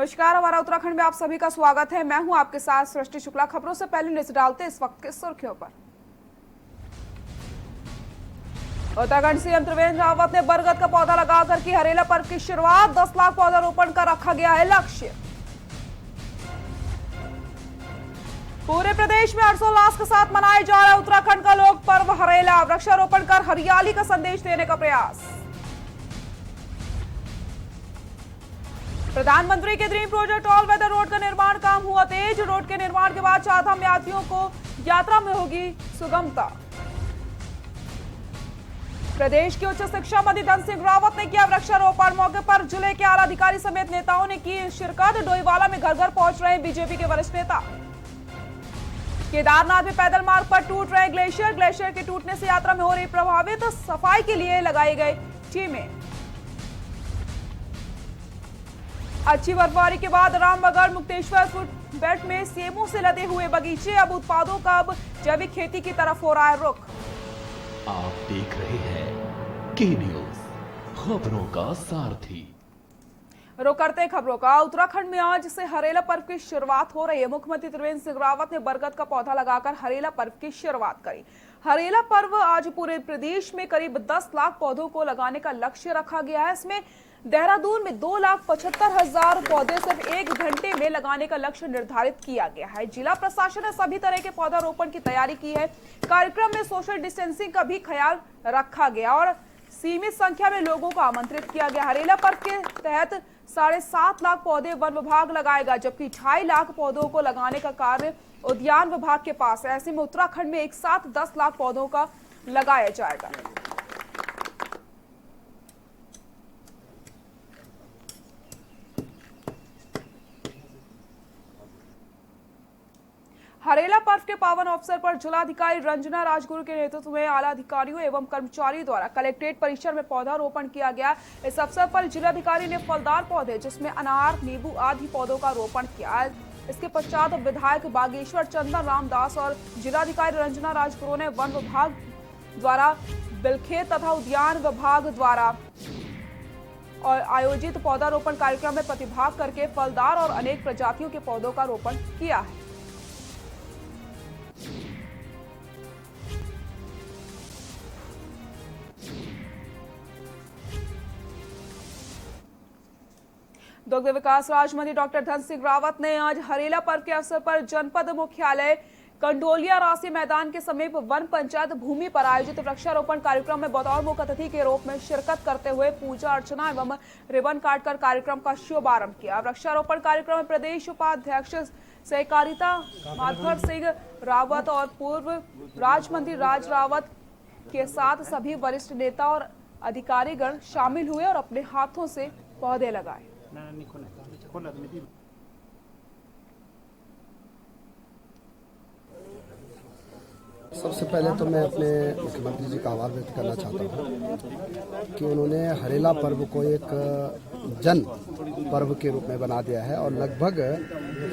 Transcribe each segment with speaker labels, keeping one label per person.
Speaker 1: नमस्कार, हमारा उत्तराखंड में आप सभी का स्वागत है। मैं हूं आपके साथ सृष्टि शुक्ला। खबरों से पहले नजर डालते हैं इस वक्त के सुर्खियों पर। उत्तराखंड सीएम त्रिवेंद्र रावत ने बरगद का पौधा लगाकर की हरेला पर्व की शुरुआत। 10 लाख पौधारोपण का रखा गया है लक्ष्य। पूरे प्रदेश में हर्षोल्लास के साथ मनाया जा रहा है उत्तराखंड का लोक पर्व हरेला। वृक्षारोपण कर हरियाली का संदेश देने का प्रयास। प्रधानमंत्री के dream project all weather road का निर्माण काम हुआ तेज। रोड के निर्माण के बाद चारधाम यात्रियों को यात्रा में होगी सुगमता। प्रदेश के उच्च शिक्षा मंत्री धन सिंह रावत ने किया वृक्षारोपण। मौके पर जिले के आला अधिकारी समेत नेताओं ने की शिरकत। डोईवाला में घर घर पहुंच रहे बीजेपी के वरिष्ठ नेता। केदारनाथ में पैदल मार्ग पर टूट रहे ग्लेशियर। ग्लेशियर के टूटने से यात्रा में हो रही प्रभावित। सफाई के लिए लगाई गई टीमें। अच्छी बर्फबारी के बाद रामबगड़ मुक्तेश्वर फुटबैट में सेबों से लदे हुए बगीचे। अब उत्पादों का अब जैविक खेती की तरफ हो रहा है रुख।
Speaker 2: आप देख रहे हैं के न्यूज, खबरों का सारथी।
Speaker 1: रुख करते हैं खबरों का। उत्तराखंड में आज से हरेला पर्व की शुरुआत हो रही है। मुख्यमंत्री त्रिवेंद्र सिंह रावत ने बरगद का पौधा लगाकर हरेला पर्व की शुरुआत करी। हरेला पर्व आज पूरे प्रदेश में करीब 10 लाख पौधों को लगाने का लक्ष्य रखा गया है। इसमें देहरादून में 2,75,000 पौधे सिर्फ 1 घंटे में लगाने का लक्ष्य निर्धारित किया गया है। जिला प्रशासन ने सभी तरह के पौधारोपण की तैयारी की है। कार्यक्रम में सोशल डिस्टेंसिंग का भी ख्याल रखा गया और सीमित संख्या में लोगों को आमंत्रित किया गया। हरेला पर्व के तहत 7.5 लाख पौधे वन विभाग लगाएगा, जबकि 2.5 लाख पौधों को लगाने का कार्य उद्यान विभाग के पास है। ऐसे में उत्तराखंड में एक साथ 10 लाख पौधों का लगाया जाएगा। हरेला पर्व के पावन अवसर पर जिलाधिकारी रंजना राजगुरु के नेतृत्व में आला अधिकारियों एवं कर्मचारियों द्वारा कलेक्ट्रेट परिसर में पौधारोपण किया गया। इस अवसर पर जिलाधिकारी ने फलदार पौधे जिसमें अनार, नींबू आदि पौधों का रोपण किया। इसके पश्चात विधायक बागेश्वर चंदन रामदास और जिलाधिकारी रंजना राजगुरु ने वन विभाग द्वारा बिलखेत तथा उद्यान विभाग द्वारा और आयोजित पौधारोपण कार्यक्रम में प्रतिभाग करके फलदार और अनेक प्रजातियों के पौधों का रोपण किया है। दुग्ध विकास राज्य मंत्री डॉक्टर धन सिंह रावत ने आज हरेला पर्व के अवसर पर जनपद मुख्यालय कंडोलिया राष्ट्रीय मैदान के समीप वन पंचायत भूमि पर आयोजित वृक्षारोपण कार्यक्रम में बतौर मुख्य अतिथि के रूप में शिरकत करते हुए पूजा अर्चना एवं रिबन काटकर कार्यक्रम का शुभारंभ किया। वृक्षारोपण कार्यक्रम में प्रदेश उपाध्यक्ष सहकारिता माधवर सिंह रावत और पूर्व राज्य मंत्री राज रावत के साथ सभी वरिष्ठ नेता और अधिकारीगण शामिल हुए और अपने हाथों से पौधे लगाए।
Speaker 3: सबसे पहले तो मैं अपने मुख्यमंत्री जी का आभार व्यक्त करना चाहता हूँ कि उन्होंने हरेला पर्व को एक जन पर्व के रूप में बना दिया है और लगभग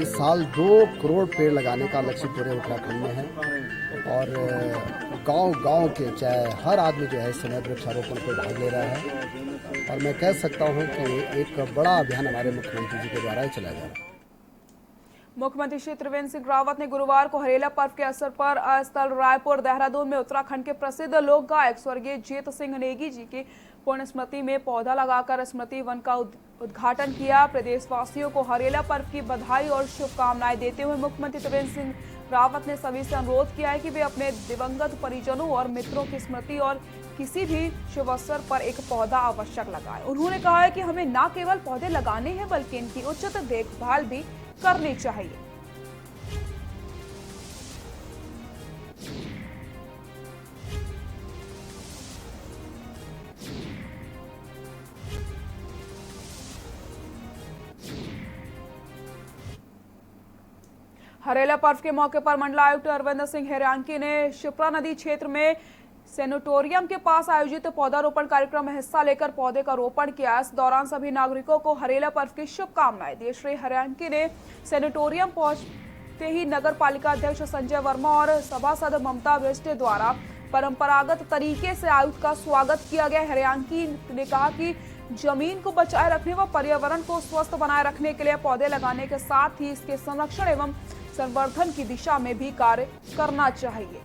Speaker 3: इस साल 2 करोड़ पेड़ लगाने का लक्ष्य पूरे उत्तराखंड में है। और गांव-गांव के चाहे हर आदमी जो है इस समय वृक्षारोपण को भाग ले रहा है और मैं कह सकता हूँ कि एक बड़ा अभियान हमारे मुख्यमंत्री जी के द्वारा ही चलाया जा रहा है।
Speaker 1: मुख्यमंत्री श्री त्रिवेंद्र सिंह रावत ने गुरुवार को हरेला पर्व के अवसर पर स्थल रायपुर देहरादून में उत्तराखंड के प्रसिद्ध लोक गायक स्वर्गीय जीत सिंह नेगी जी की पुण्य स्मृति में पौधा लगाकर स्मृति वन का उद्घाटन किया। प्रदेशवासियों को हरेला पर्व की बधाई और शुभकामनाएं देते हुए मुख्यमंत्री त्रिवेंद्र सिंह रावत ने सभी से अनुरोध किया है कि वे अपने दिवंगत परिजनों और मित्रों की स्मृति और किसी भी शुभ अवसर पर एक पौधा आवश्यक लगाएं। उन्होंने कहा है कि हमें न केवल पौधे लगाने हैं बल्कि इनकी उचित देखभाल भी करनी चाहिए। हरेला पर्व के मौके पर मंडलायुक्त अरविंद सिंह हेरांकी ने शिप्रा नदी क्षेत्र में सेनेटोरियम के पास आयोजित पौधारोपण कार्यक्रम में हिस्सा लेकर पौधे का रोपण किया। इस दौरान सभी नागरिकों को हरेला पर्व की शुभकामनाएं दी। श्री हेरांकी ने सेनेटोरियम पहुंचते ही नगर पालिका अध्यक्ष संजय वर्मा और सभासद ममता बिष्टे द्वारा परंपरागत तरीके से आयुक्त का स्वागत किया गया। हेरांकी ने कहा कि जमीन को बचाए रखने व पर्यावरण को स्वस्थ बनाए रखने के लिए पौधे लगाने के साथ ही इसके संरक्षण एवं संवर्धन की दिशा में भी कार्य करना चाहिए।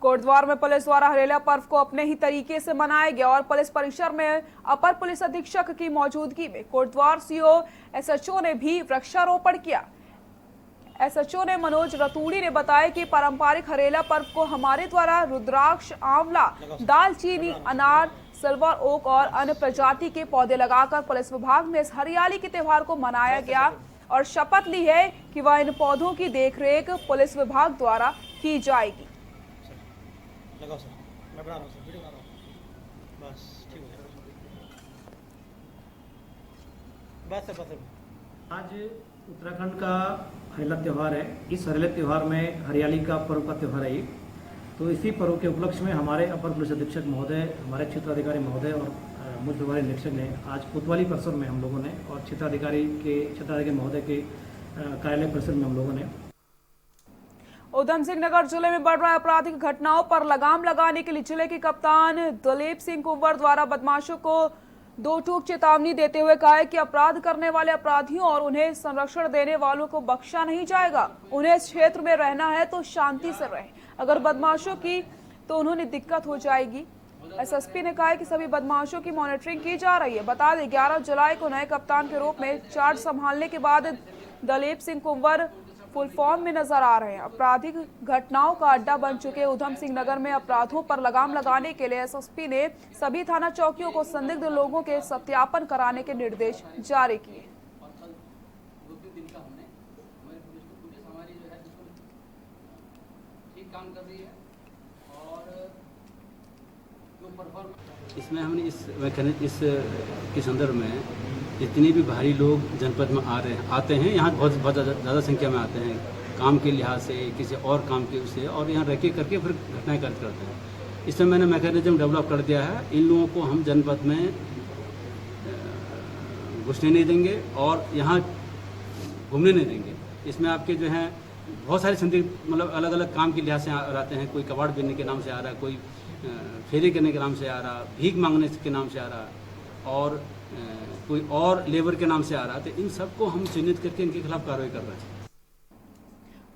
Speaker 1: कोटद्वार में पुलिस द्वारा हरेला पर्व को अपने ही तरीके से मनाया गया और पुलिस परिसर में अपर पुलिस अधीक्षक की मौजूदगी में कोटद्वार सीओ एसएचओ ने भी वृक्षारोपण किया। एसएचओ ने मनोज रतूड़ी ने बताया कि पारंपरिक हरेला पर्व को हमारे द्वारा रुद्राक्ष, आंवला, दालचीनी, अनार, सिल्वर ओक और अन्य प्रजाति के पौधे लगाकर पुलिस विभाग ने इस हरियाली के त्योहार को मनाया गया और शपथ ली है कि वह इन पौधों की देखरेख पुलिस विभाग द्वारा की जाएगी।
Speaker 4: लगाओ सर, मैं बना रहा हूँ सर, वीडियो बना रहा हूँ, बस ठीक हो गया, बस सर।
Speaker 5: आज उत्तराखंड का हरेला त्यौहार है। इस हरेला त्यौहार में हरियाली का पर्व का त्यौहार है ये। तो इसी पर्व के उपलक्ष्य में हमारे अपर पुलिस अधीक्षक महोदय, हमारे क्षेत्राधिकारी महोदय और मुख्य प्रभारी निरीक्षक ने आज कोतवाली परिसर में हम लोगों ने और क्षेत्राधिकारी महोदय के कार्यालय परिसर में हम लोगों ने
Speaker 1: उधम सिंह नगर जिले में बढ़ रहे आपराधिक घटनाओं पर लगाम लगाने के लिए जिले के कप्तान दलीप सिंह कुंवर द्वारा बदमाशों को दो टूक चेतावनी देते हुए कहा है कि अपराध करने वाले अपराधियों और उन्हें संरक्षण देने वालों को बख्शा नहीं जाएगा। उन्हें इस क्षेत्र में रहना है तो शांति से रहे, अगर बदमाशों की तो उन्हें दिक्कत हो जाएगी। एसएसपी ने कहा है कि सभी बदमाशों की मॉनिटरिंग की जा रही है। बता दें 11 जुलाई को नए कप्तान के रूप में चार्ज संभालने के बाद दलीप सिंह कुंवर फुल फॉर्म में नजर आ रहे हैं। आपराधिक घटनाओं का अड्डा बन चुके उधम सिंह नगर में अपराधों पर लगाम लगाने के लिए एसएसपी ने सभी थाना चौकियों को संदिग्ध लोगों के सत्यापन कराने के निर्देश जारी किए।
Speaker 6: इसमें हमने इस के संदर्भ में जितने भी भारी लोग जनपद में आते हैं, यहाँ बहुत ज़्यादा संख्या में आते हैं, काम के लिहाज से, किसी और काम के उससे, और यहाँ रह के करके फिर घटनाएं करते हैं। इसमें मैंने मैकेनिज्म डेवलप कर दिया है। इन लोगों को हम जनपद में घुसने नहीं देंगे और यहाँ घूमने नहीं देंगे। इसमें आपके जो हैं बहुत सारे संदिग्ध, मतलब अलग अलग काम के लिहाज से आते हैं। कोई कबाड़ बीनने के नाम से आ रहा है, कोई फेरी करने के नाम से आ रहा, भीख मांगने के नाम से आ रहा, और कोई और लेबर के नाम से आ रहा। तो इन सबको हम चिन्हित करके इनके खिलाफ कार्रवाई कर रहे हैं।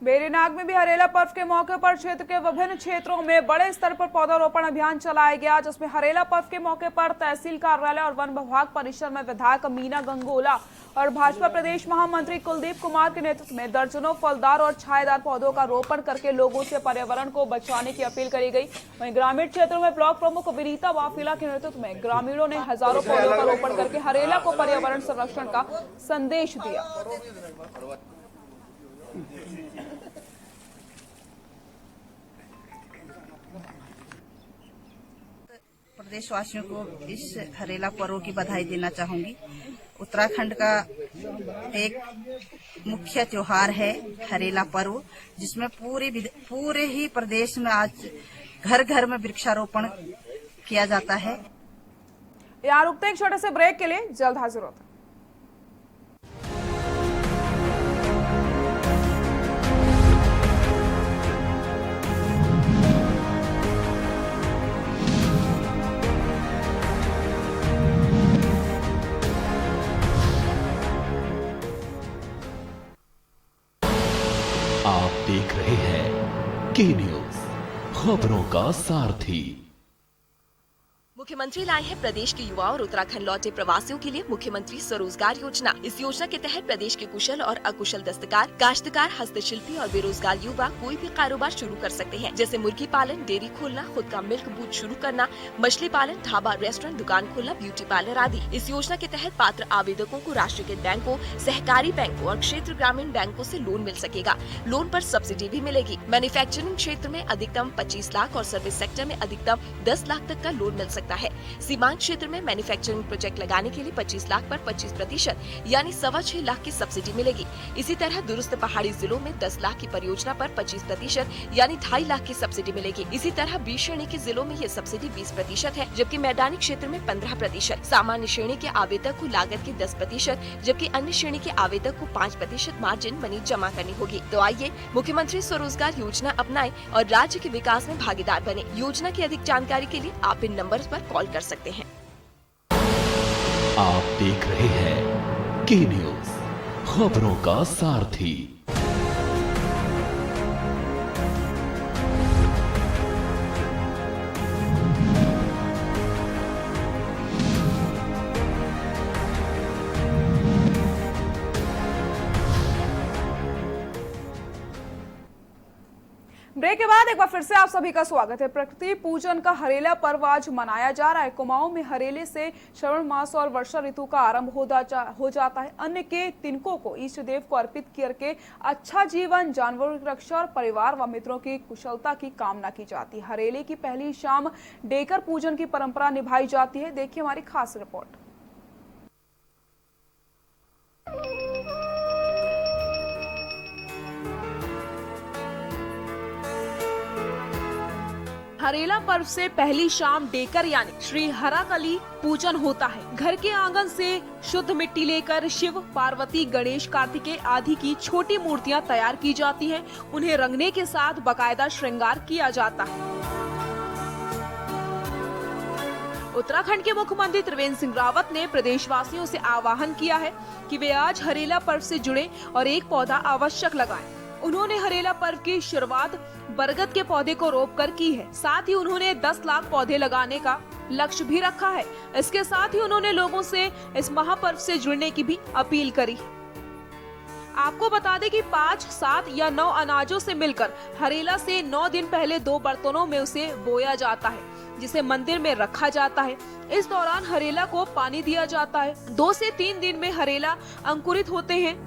Speaker 1: बेरीनाग में भी हरेला पर्व के मौके पर क्षेत्र के विभिन्न क्षेत्रों में बड़े स्तर पर पौधारोपण अभियान चलाया गया, जिसमें हरेला पर्व के मौके पर तहसील कार्यालय और वन विभाग परिसर में विधायक मीना गंगोला और भाजपा प्रदेश महामंत्री कुलदीप कुमार के नेतृत्व में दर्जनों फलदार और छायादार पौधों का रोपण करके लोगों से पर्यावरण को बचाने की अपील करी गई। वहीं ग्रामीण क्षेत्रों में ब्लॉक प्रमुख विनीता वाफिला के नेतृत्व में ग्रामीणों ने हजारों पौधों का रोपण करके हरेला को पर्यावरण संरक्षण का संदेश दिया।
Speaker 7: प्रदेशवासियों को इस हरेला पर्व की बधाई देना चाहूंगी। उत्तराखंड का एक मुख्य त्योहार है हरेला पर्व, जिसमें पूरे ही प्रदेश में आज घर घर में वृक्षारोपण किया जाता है।
Speaker 1: यहाँ रुकते हैं एक छोटे से ब्रेक के लिए, जल्द हाजिर होते हैं।
Speaker 2: आप देख रहे हैं के न्यूज, खबरों का सारथी।
Speaker 8: मुख्यमंत्री लाए हैं प्रदेश के युवा और उत्तराखंड लौटे प्रवासियों के लिए मुख्यमंत्री स्वरोजगार योजना। इस योजना के तहत प्रदेश के कुशल और अकुशल दस्तकार, काश्तकार, हस्तशिल्पी और बेरोजगार युवा कोई भी कारोबार शुरू कर सकते हैं, जैसे मुर्गी पालन, डेयरी खोलना, खुद का मिल्क बूथ शुरू करना, मछली पालन, ढाबा, रेस्टोरेंट, दुकान खोलना, ब्यूटी पार्लर आदि। इस योजना के तहत पात्र आवेदकों को राष्ट्रीयकृत बैंकों, सहकारी बैंकों और क्षेत्र ग्रामीण बैंकों से लोन मिल सकेगा। लोन पर सब्सिडी भी मिलेगी। मैन्युफैक्चरिंग क्षेत्र में अधिकतम 25 लाख और सर्विस सेक्टर में अधिकतम 10 लाख तक का लोन मिल सकता है। है। सीमांत क्षेत्र में मैन्युफैक्चरिंग प्रोजेक्ट लगाने के लिए 25 लाख पर 25% यानी 6.25 लाख की सब्सिडी मिलेगी। इसी तरह दुरुस्त पहाड़ी जिलों में 10 लाख की परियोजना पर 25% यानी 2.5 लाख की सब्सिडी मिलेगी। इसी तरह बी श्रेणी के जिलों में ये सब्सिडी 20% है, जबकि मैदानी क्षेत्र में 15%। सामान्य श्रेणी के आवेदक को लागत के 10%, जबकि अन्य श्रेणी के आवेदक को 5% मार्जिन मनी जमा करनी होगी। तो आइए मुख्यमंत्री स्वरोजगार योजना अपनाएं और राज्य के विकास में भागीदार बने। योजना की अधिक जानकारी के लिए आप इन नंबर्स पर कॉल कर सकते हैं।
Speaker 2: आप देख रहे हैं के न्यूज, खबरों का सारथी।
Speaker 1: ब्रेक के बाद एक बार फिर से आप सभी का स्वागत है। प्रकृति पूजन का हरेला पर्व आज मनाया जा रहा है। कुमाऊं में हरेले से श्रावण मास और वर्षा ऋतु का आरंभ हो जाता है। अन्न के तिनकों को इष्ट देव को अर्पित करके अच्छा जीवन, जानवरों की रक्षा और परिवार व मित्रों की कुशलता की कामना की जाती है। हरेले की पहली शाम डेकर पूजन की परंपरा निभाई जाती है। देखिए हमारी खास रिपोर्ट। हरेला पर्व से पहली शाम डेकर यानी श्री हराकली पूजन होता है। घर के आंगन से शुद्ध मिट्टी लेकर शिव, पार्वती, गणेश, कार्तिकेय आदि की छोटी मूर्तियां तैयार की जाती हैं। उन्हें रंगने के साथ बाकायदा श्रृंगार किया जाता है। उत्तराखंड के मुख्यमंत्री त्रिवेंद्र सिंह रावत ने प्रदेशवासियों से आह्वान किया है कि वे आज हरेला पर्व से जुड़े और एक पौधा आवश्यक लगाएं। उन्होंने हरेला पर्व की शुरुआत बरगद के पौधे को रोपकर की है। साथ ही उन्होंने 10 लाख पौधे लगाने का लक्ष्य भी रखा है। इसके साथ ही उन्होंने लोगों से इस महापर्व से जुड़ने की भी अपील करी है। आपको बता दें कि 5, 7 या 9 अनाजों से मिलकर हरेला से 9 दिन पहले 2 बर्तनों में उसे बोया जाता है, जिसे मंदिर में रखा जाता है। इस दौरान हरेला को पानी दिया जाता है। 2 से 3 दिन में हरेला अंकुरित होते हैं।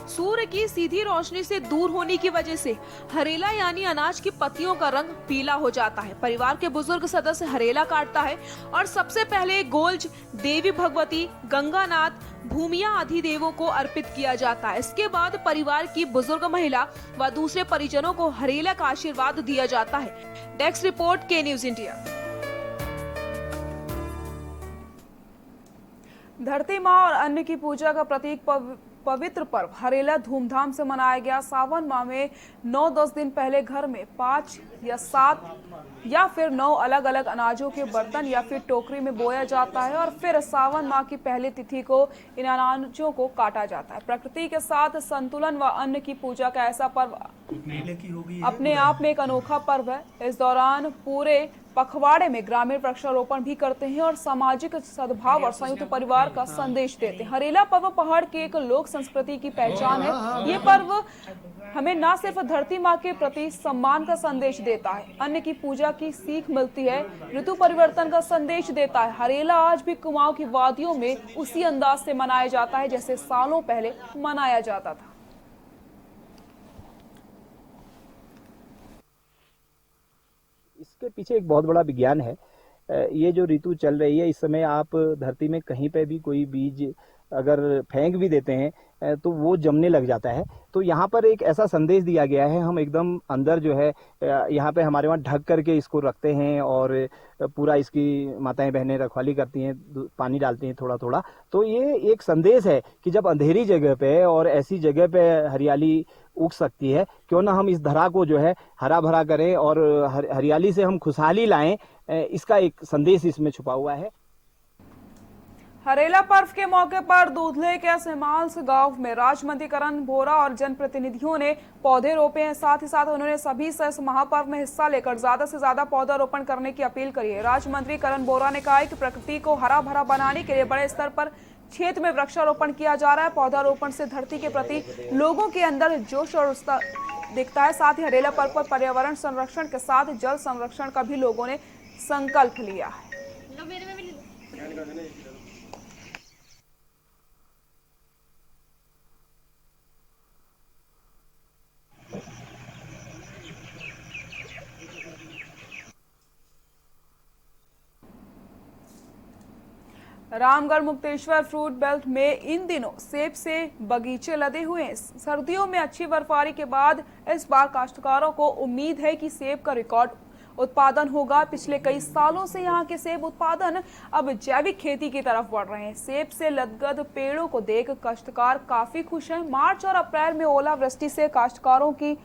Speaker 1: सूर्य की सीधी रोशनी से दूर होने की वजह से हरेला यानी अनाज की पत्तियों का रंग पीला हो जाता है। परिवार के बुजुर्ग सदस्य हरेला काटता है और सबसे पहले गोल्ज, देवी भगवती, गंगानाथ, भूमिया आदि देवों को अर्पित किया जाता है। इसके बाद परिवार की बुजुर्ग महिला व दूसरे परिजनों को हरेला का आशीर्वाद दिया जाता है। डेस्क रिपोर्ट, के न्यूज इंडिया। धरती माँ और अन्न की पूजा का प्रतीक पवित्र पर्व हरेला धूमधाम से मनाया गया। सावन माह में 9-10 दिन पहले घर में 5 या 7 या फिर 9 अलग अलग अनाजों के बर्तन या फिर टोकरी में बोया जाता है और फिर सावन माह की पहली तिथि को इन अनाजों को काटा जाता है। प्रकृति के साथ संतुलन व अन्न की पूजा का ऐसा पर्व अपने आप में एक अनोखा पर्व है। इस दौरान पूरे पखवाड़े में ग्रामीण वृक्षारोपण भी करते हैं और सामाजिक सद्भाव और संयुक्त परिवार का संदेश देते हैं। हरेला पर्व पहाड़ की एक लोक संस्कृति की पहचान है। ये पर्व हमें न सिर्फ धरती माँ के प्रति सम्मान का संदेश देता है, अन्न की पूजा की सीख मिलती है, ऋतु परिवर्तन का संदेश देता है। हरेला आज भी कुमाऊं की वादियों में उसी अंदाज से मनाया जाता है जैसे सालों पहले मनाया जाता था।
Speaker 9: इसके पीछे एक बहुत बड़ा विज्ञान है। ये जो ऋतु चल रही है, इस समय आप धरती में कहीं पे भी कोई बीज अगर फेंक भी देते हैं तो वो जमने लग जाता है। तो यहाँ पर एक ऐसा संदेश दिया गया है, हम एकदम अंदर जो है यहाँ पे हमारे वहाँ ढक करके इसको रखते हैं और पूरा इसकी माताएं बहनें रखवाली करती हैं, पानी डालती हैं थोड़ा थोड़ा। तो ये एक संदेश है कि जब अंधेरी जगह पे और ऐसी जगह पे हरियाली उग सकती है, क्यों ना हम इस धरा को जो है हरा भरा करें और हरियाली से हम खुशहाली लाएं। इसका एक संदेश इसमें छुपा हुआ है।
Speaker 1: हरेला पर्व के मौके पर दूधले के सेमाल्स गांव में राज्य करण बोरा और जनप्रतिनिधियों ने पौधे रोपे हैं। साथ ही साथ उन्होंने सभी से इस महापर्व में हिस्सा लेकर ज्यादा से ज्यादा पौधारोपण करने की अपील करी है। राज्य मंत्री करण बोरा ने कहा है कि प्रकृति को हरा भरा बनाने के लिए बड़े स्तर पर क्षेत्र में वृक्षारोपण किया जा रहा है। पौधारोपण से धरती के प्रति लोगों के अंदर जोश और उत्साह दिखता है। साथ ही हरेला पर्व पर पर्यावरण संरक्षण के साथ जल संरक्षण का भी लोगों ने संकल्प लिया है। रामगढ़ मुक्तेश्वर फ्रूट बेल्ट में इन दिनों सेब से बगीचे लदे हुए हैं। सर्दियों में अच्छी बर्फबारी के बाद इस बार काश्तकारों को उम्मीद है कि सेब का रिकॉर्ड उत्पादन होगा। पिछले कई सालों से यहाँ के सेब उत्पादन अब जैविक खेती की तरफ बढ़ रहे हैं। सेब से लदगद पेड़ों को देख काश्तकार काफी खुश हैं। मार्च और अप्रैल में ओलावृष्टि से काश्तकारों की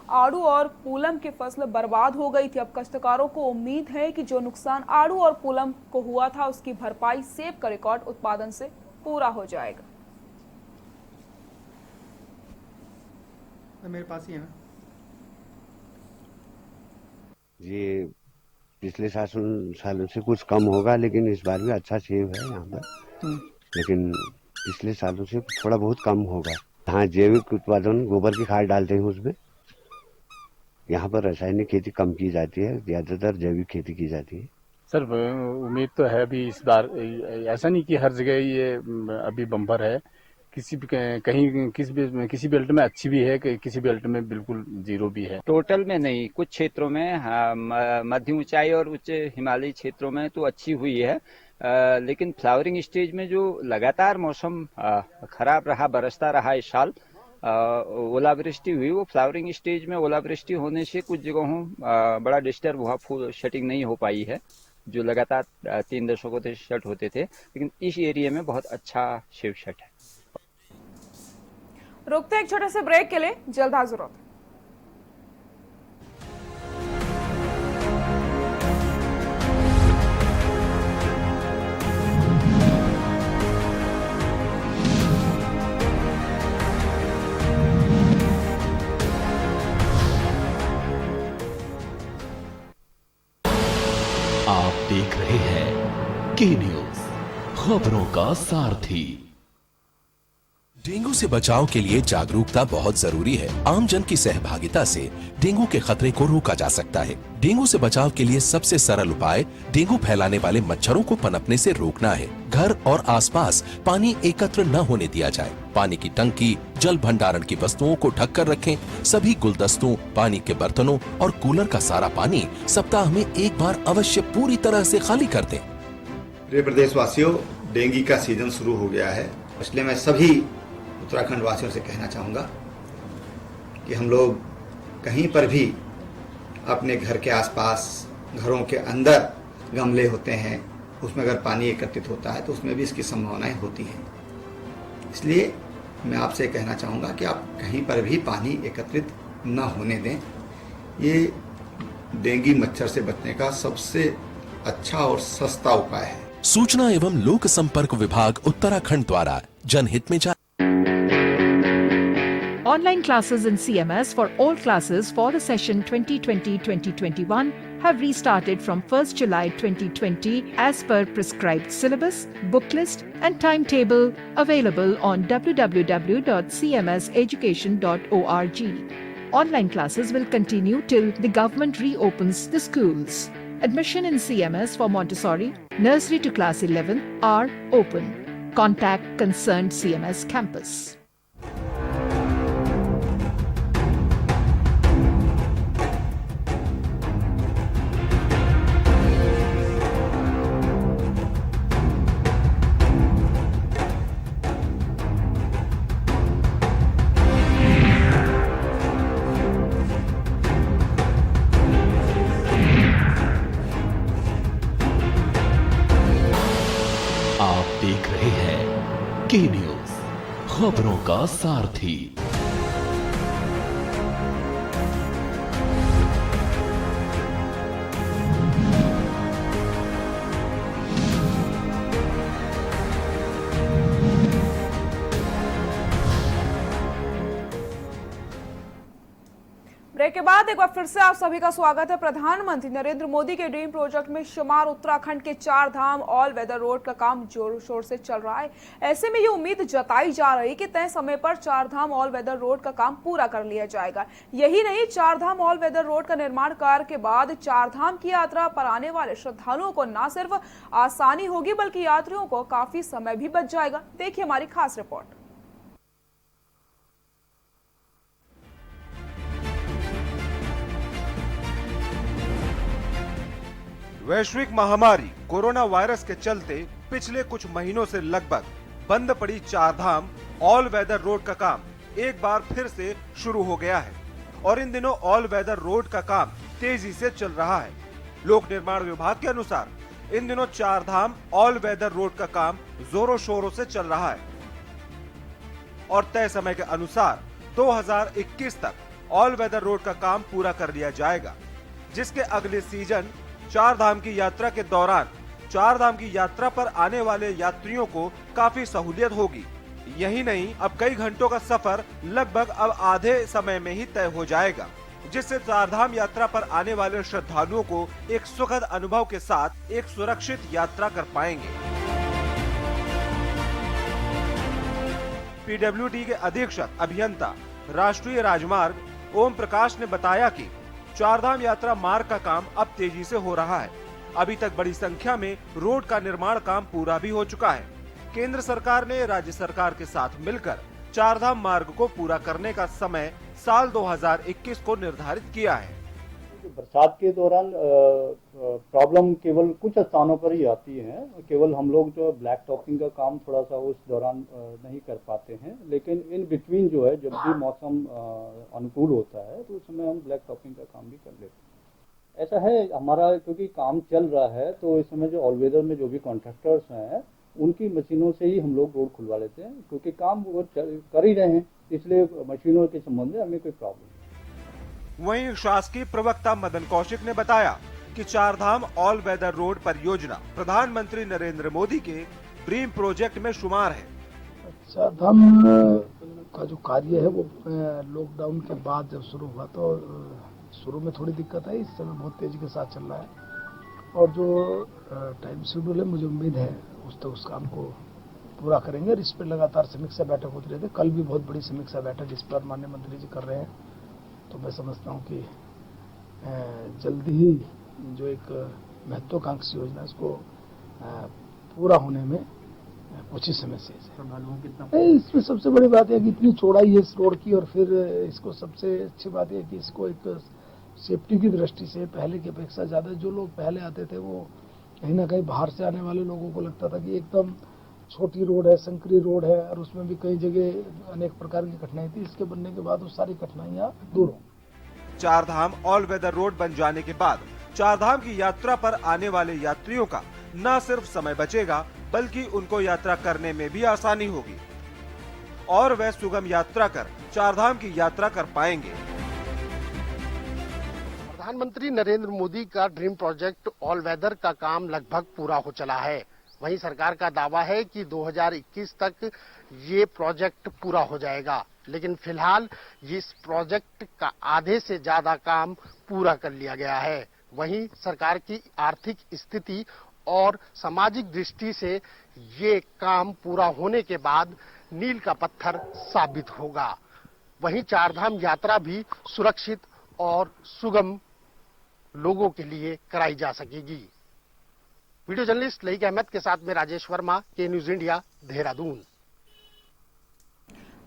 Speaker 1: आड़ू और पूलम की फसल बर्बाद हो गई थी। अब काश्तकारों को उम्मीद है कि जो नुकसान आड़ू और पूलम को हुआ था उसकी भरपाई सेब का रिकॉर्ड उत्पादन से पूरा हो जाएगा।
Speaker 4: मेरे पास ही है ना।
Speaker 10: ये पिछले सालों से कुछ कम होगा, लेकिन इस बार भी अच्छा सेब है यहाँ पर। लेकिन पिछले सालों से थोड़ा बहुत कम होगा। हाँ, जैविक उत्पादन गोबर की खाद डालते हैं उसमें। यहाँ पर रासायनिक खेती कम की जाती है, ज्यादातर जैविक खेती की जाती है।
Speaker 11: सर उम्मीद तो है अभी इस बार, ऐसा नहीं कि हर जगह ये अभी बम्पर है। किसी बेल्ट में अच्छी भी है, किसी बेल्ट में बिल्कुल जीरो भी है।
Speaker 12: टोटल में नहीं, कुछ क्षेत्रों में मध्य ऊंचाई और उच्च हिमालयी क्षेत्रों में तो अच्छी हुई है। लेकिन फ्लावरिंग स्टेज में जो लगातार मौसम खराब रहा, बरसता रहा इस साल, ओलावृष्टि हुई, वो फ्लावरिंग स्टेज में ओलावृष्टि होने से कुछ जगहों बड़ा डिस्टर्ब हुआ, फूल शटिंग नहीं हो पाई है, जो लगातार 3 दशकों से शट होते थे। लेकिन इस एरिया में बहुत अच्छा सेब शट है।
Speaker 1: रुकते एक छोटे से ब्रेक के लिए, जल्द हाजिर होते हैं।
Speaker 2: आप देख रहे हैं के न्यूज, खबरों का सारथी।
Speaker 13: डेंगू से बचाव के लिए जागरूकता बहुत जरूरी है। आम जन की सहभागिता से डेंगू के खतरे को रोका जा सकता है। डेंगू से बचाव के लिए सबसे सरल उपाय डेंगू फैलाने वाले मच्छरों को पनपने से रोकना है। घर और आसपास पानी एकत्र न होने दिया जाए। पानी की टंकी, जल भंडारण की वस्तुओं को ढक कर रखें। सभी गुलदस्तों, पानी के बर्तनों और कूलर का सारा पानी सप्ताह में एक बार अवश्य पूरी तरह से खाली कर दें।
Speaker 14: प्रिय प्रदेशवासियों, डेंगू का सीजन शुरू हो गया है, इसलिए मैं सभी उत्तराखंड वासियों से कहना चाहूँगा कि हम लोग कहीं पर भी अपने घर के आसपास, घरों के अंदर गमले होते हैं, उसमें अगर पानी एकत्रित होता है तो उसमें भी इसकी संभावनाएं होती हैं। इसलिए मैं आपसे कहना चाहूँगा कि आप कहीं पर भी पानी एकत्रित न होने दें। ये डेंगू मच्छर से बचने का सबसे अच्छा और सस्ता उपाय है।
Speaker 13: सूचना एवं लोक संपर्क विभाग उत्तराखंड द्वारा जनहित में जारी।
Speaker 15: Online classes in CMS for all classes for the session 2020-2021 have restarted from 1st July 2020 as per prescribed syllabus, book list and timetable available on www.cmseducation.org. Online classes will continue till the government reopens the schools. Admission in CMS for Montessori, nursery to class 11 are open. Contact concerned CMS campus.
Speaker 2: आप देख रहे हैं के news, खबरों का सारथी।
Speaker 1: Break के बाद एक बार फिर से आप सभी का स्वागत है। प्रधानमंत्री नरेंद्र मोदी के ड्रीम प्रोजेक्ट में शुमार उत्तराखंड के 4 धाम ऑल वेदर रोड का काम जोर शोर से चल रहा है। ऐसे में ये उम्मीद जताई जा रही कि तय समय पर 4 धाम ऑल वेदर रोड का काम पूरा कर लिया जाएगा। यही नहीं, 4 धाम ऑल वेदर रोड का निर्माण कार्य के बाद 4 धाम की यात्रा पर आने वाले श्रद्धालुओं को न सिर्फ आसानी होगी बल्कि यात्रियों को काफी समय भी बच जाएगा। देखिए हमारी खास रिपोर्ट।
Speaker 16: वैश्विक महामारी कोरोना वायरस के चलते पिछले कुछ महीनों से लगभग बंद पड़ी चारधाम ऑल वेदर रोड का काम एक बार फिर से शुरू हो गया है और इन दिनों ऑल वेदर रोड का काम तेजी से चल रहा है। लोक निर्माण विभाग के अनुसार इन दिनों चारधाम ऑल वेदर रोड का काम जोरों शोरों से चल रहा है और तय समय के अनुसार 2021 तक ऑल वेदर रोड का काम पूरा कर लिया जाएगा, जिसके अगले सीजन चारधाम की यात्रा के दौरान चारधाम की यात्रा पर आने वाले यात्रियों को काफी सहूलियत होगी। यही नहीं, अब कई घंटों का सफर लगभग अब आधे समय में ही तय हो जाएगा, जिससे चारधाम यात्रा पर आने वाले श्रद्धालुओं को एक सुखद अनुभव के साथ एक सुरक्षित यात्रा कर पाएंगे। पीडब्ल्यूडी के अधीक्षक अभियंता राष्ट्रीय राजमार्ग ओम प्रकाश ने बताया कि चारधाम यात्रा मार्ग का काम अब तेजी से हो रहा है। अभी तक बड़ी संख्या में रोड का निर्माण काम पूरा भी हो चुका है। केंद्र सरकार ने राज्य सरकार के साथ मिलकर चारधाम मार्ग को पूरा करने का समय साल 2021 को निर्धारित किया है।
Speaker 17: बरसात के दौरान प्रॉब्लम केवल कुछ स्थानों पर ही आती है। केवल हम लोग जो ब्लैक टॉपिंग का काम थोड़ा सा उस दौरान नहीं कर पाते हैं, लेकिन इन बिटवीन जो है जब भी मौसम अनुकूल होता है तो उस समय हम ब्लैक टॉपिंग का काम भी कर लेते हैं। ऐसा है हमारा, क्योंकि काम चल रहा है तो इस समय जो ऑल वेदर में जो भी कॉन्ट्रैक्टर्स हैं उनकी मशीनों से ही हम लोग रोड खुलवा लेते हैं, क्योंकि काम वो कर ही रहे हैं, इसलिए मशीनों के संबंध में हमें कोई प्रॉब्लम नहीं।
Speaker 16: वहीं शासकीय प्रवक्ता मदन कौशिक ने बताया कि चारधाम ऑल वेदर रोड परियोजना प्रधानमंत्री नरेंद्र मोदी के ड्रीम प्रोजेक्ट में शुमार है।
Speaker 18: चारधाम का जो कार्य है वो लॉकडाउन के बाद जब शुरू हुआ तो शुरू में थोड़ी दिक्कत आई, इस समय बहुत तेजी के साथ चल रहा है और जो टाइम शेड्यूल है मुझे उम्मीद है उस काम को पूरा करेंगे और इस पर लगातार समीक्षा बैठक होती रहती है। कल भी बहुत बड़ी समीक्षा बैठक इस पर माननीय मंत्री जी कर रहे हैं, तो मैं समझता हूँ कि जल्दी ही जो एक महत्वाकांक्षी योजना इसको पूरा होने में कुछ ही समय से इसमें सबसे बड़ी बात है कि इतनी चौड़ाई है इस रोड की और फिर इसको सबसे अच्छी बात है कि इसको एक सेफ्टी की दृष्टि से पहले की अपेक्षा ज्यादा जो लोग पहले आते थे वो कहीं ना कहीं बाहर से आने वाले लोगों को लगता था कि एकदम छोटी रोड है, संकरी रोड है और उसमें भी कई जगह अनेक प्रकार की कठिनाई थी। इसके बनने के बाद वो सारी कठिनाइयां दूर हो।
Speaker 16: चारधाम ऑल वेदर रोड बन जाने के बाद चारधाम की यात्रा पर आने वाले यात्रियों का न सिर्फ समय बचेगा बल्कि उनको यात्रा करने में भी आसानी होगी और वह सुगम यात्रा कर चारधाम की यात्रा कर पाएंगे।
Speaker 19: प्रधानमंत्री नरेंद्र मोदी का ड्रीम प्रोजेक्ट ऑल वेदर का काम लगभग पूरा हो चला है। वहीं सरकार का दावा है कि 2021 तक ये प्रोजेक्ट पूरा हो जाएगा, लेकिन फिलहाल इस प्रोजेक्ट का आधे से ज्यादा काम पूरा कर लिया गया है। वहीं सरकार की आर्थिक स्थिति और सामाजिक दृष्टि से ये काम पूरा होने के बाद मील का पत्थर साबित होगा। वहीं चारधाम यात्रा भी सुरक्षित और सुगम लोगों के लिए कराई जा सकेगी। वीडियो जर्नलिस्ट लईक अहमद के साथ में राजेश वर्मा, के न्यूज इंडिया, देहरादून।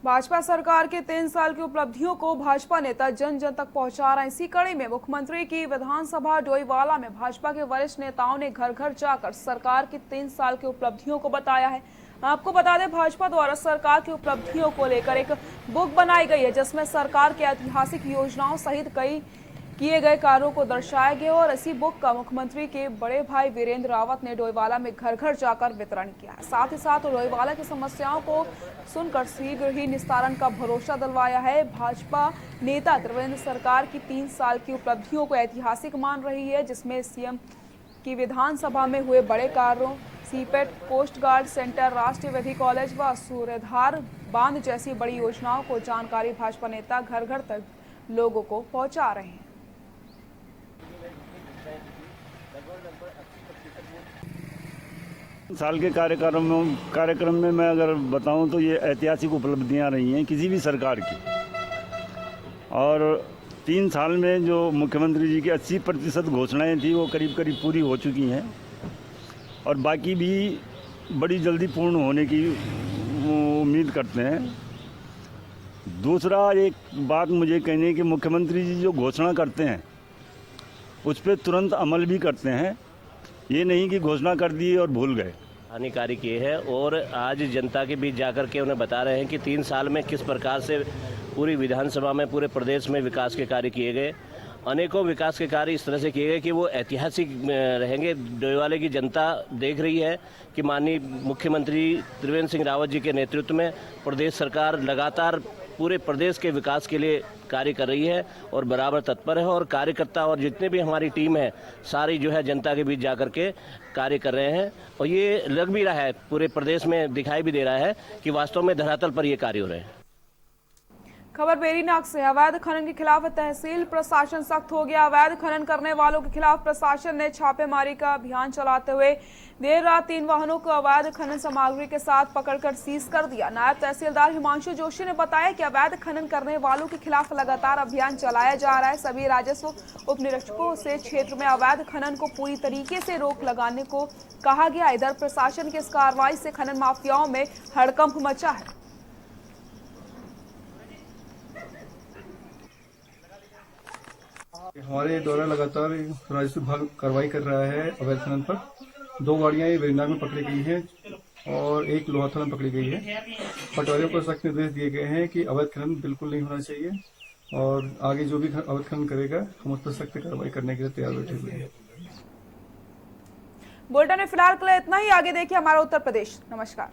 Speaker 1: भाजपा सरकार के 3 साल की उपलब्धियों को भाजपा नेता जन जन तक पहुंचा रहे। इसी कड़ी में मुख्यमंत्री की विधानसभा डोईवाला में भाजपा के वरिष्ठ नेताओं ने घर घर जाकर सरकार की 3 साल की उपलब्धियों को बताया है। आपको बता दें, भाजपा द्वारा सरकार की उपलब्धियों को लेकर एक बुक बनाई गई है, जिसमें सरकार की ऐतिहासिक योजनाओं सहित कई किए गए कार्यों को दर्शाया गया और इसी बुक का मुख्यमंत्री के बड़े भाई वीरेंद्र रावत ने डोईवाला में घर घर जाकर वितरण किया है। साथ ही साथ डोईवाला की समस्याओं को सुनकर शीघ्र ही निस्तारण का भरोसा दिलवाया है। भाजपा नेता त्रिवेंद्र सरकार की 3 साल की उपलब्धियों को ऐतिहासिक मान रही है, जिसमें सीएम की विधानसभा में हुए बड़े कार्यों, सीपेट, कोस्ट गार्ड सेंटर, राष्ट्रीय विधि कॉलेज व सूर्यधार बांध जैसी बड़ी योजनाओं को जानकारी भाजपा नेता घर घर तक लोगों को पहुंचा रहे हैं।
Speaker 20: साल के कार्यक्रम में मैं अगर बताऊं तो ये ऐतिहासिक उपलब्धियां रही हैं किसी भी सरकार की, और 3 साल में जो मुख्यमंत्री जी की 80% घोषणाएं थी वो करीब करीब पूरी हो चुकी हैं और बाकी भी बड़ी जल्दी पूर्ण होने की उम्मीद करते हैं। दूसरा एक बात मुझे कहनी है कि मुख्यमंत्री जी जो घोषणा करते हैं उस पर तुरंत अमल भी करते हैं। ये नहीं कि घोषणा कर दी और भूल गए।
Speaker 21: हानिकारी किए हैं और आज जनता के बीच जाकर के उन्हें बता रहे हैं कि 3 साल में किस प्रकार से पूरी विधानसभा में पूरे प्रदेश में विकास के कार्य किए गए। अनेकों विकास के कार्य इस तरह से किए गए कि वो ऐतिहासिक रहेंगे। डोईवाले की जनता देख रही है कि माननीय मुख्यमंत्री त्रिवेंद्र सिंह रावत जी के नेतृत्व में प्रदेश सरकार लगातार पूरे प्रदेश के विकास के लिए कार्य कर रही है और बराबर तत्पर है। और कार्यकर्ता और जितने भी हमारी टीम है सारी जो है जनता के बीच जाकर के कार्य कर रहे हैं और ये लग भी रहा है, पूरे प्रदेश में दिखाई भी दे रहा है कि वास्तव में धरातल पर ये कार्य हो रहे हैं।
Speaker 1: खबर बेरीनाग से। अवैध खनन के खिलाफ तहसील प्रशासन सख्त हो गया। अवैध खनन करने वालों के खिलाफ प्रशासन ने छापेमारी का अभियान चलाते हुए देर रात 3 वाहनों को अवैध खनन सामग्री के साथ पकड़कर सीज कर दिया। नायब तहसीलदार हिमांशु जोशी ने बताया कि अवैध खनन करने वालों के खिलाफ लगातार अभियान चलाया जा रहा है। सभी राजस्व उप निरीक्षकों से क्षेत्र में अवैध खनन को पूरी तरीके से रोक लगाने को कहा गया। इधर प्रशासन की इस कार्रवाई से खनन माफियाओं में हड़कंप मचा है।
Speaker 22: हमारे द्वारा लगातार राजस्व विभाग कार्रवाई कर रहा है अवैध खनन पर। 2 गाड़ियां बेरीनाग में पकड़ी गई हैं और 1 लोहाथल में पकड़ी गई है। पटवारियों को सख्त निर्देश दिए गए हैं कि अवैध खनन बिल्कुल नहीं होना चाहिए और आगे जो भी अवैध खनन करेगा हम उस पर सख्त कार्रवाई करने के लिए तैयार बैठे हुए हैं।
Speaker 1: बुलेटिन में फिलहाल के लिए इतना ही। आगे देखिए हमारा उत्तर प्रदेश। नमस्कार।